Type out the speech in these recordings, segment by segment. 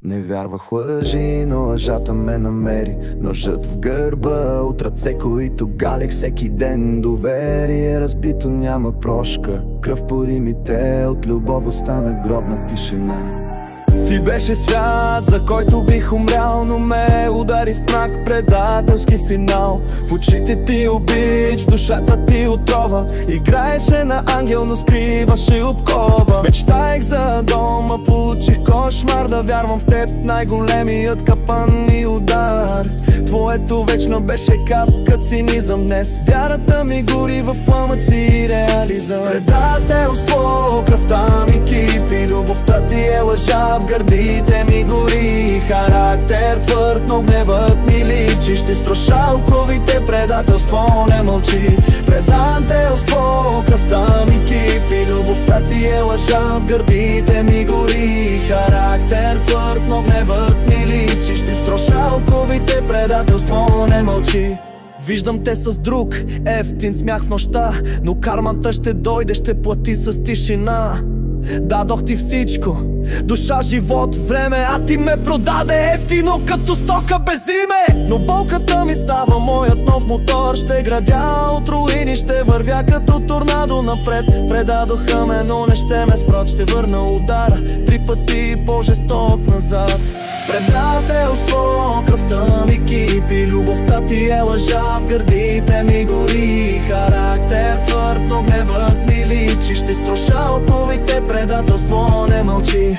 Не вярвах в лъжи, но лъжата ме намери. Ножът в гърба, от ръце, които галех всеки ден. Доверие разбито, няма прошка. Кръв по римите, от любов остана гробна тишина. Ти беше свят, за който бих умрял, но ме удари в мрак, предателски финал. В очите ти обич, в душата ти отрова. Играеше на ангел, но скриваше обкова. Мечтаех за дома, получих кошмар. Да вярвам в теб, най-големият капан и удар. Твоето вечно беше капка цинизъм. Днес вярата ми гори в пламъци и реализъм. Предателство, кръвта ми кипи, любовта ти е лъжа, в гърдите ми гори. Характер твърд, но гневът ми личи. Ще строша оковите, предателство не мълчи. Предателство, кръвта ми кипи, любовта ти е лъжа, в гърдите ми гори. Характер твърд, но гневът ми личи. Ще строша оковите, предателство не мълчи. Виждам те с друг, ефтин смях в нощта, но кармата ще дойде, ще плати с тишина. Дадох ти всичко, душа, живот, време, а ти ме продаде ефтино като стока без име. Но болката ми става моят нов мотор. Ще градя от руини, ще вървя като торнадо напред. Предадоха ме, но не ще ме спрат. Ще върна удара 3 пъти по-жесток назад. Предателство, кръвта ми кипи, любовта ти е лъжа, в гърдите ми гори. Характер твърд, но гневът ми личи. Ще строша оковите, предателство не мълчи.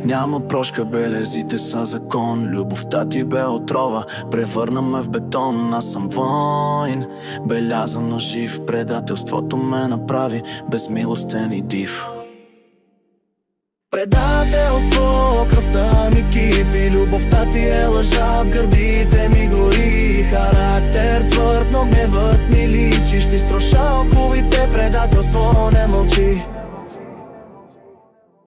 Няма прошка, белезите са закон. Любовта ти бе отрова, превърна ме в бетон. Аз съм войн, белязан, но жив. Предателството ме направи безмилостен и див. Предателство, кръвта ми кипи, любовта ти е лъжа, в гърдите ми гори. Характер твърд, но гневът ми личи. Ще строша оковите, предателство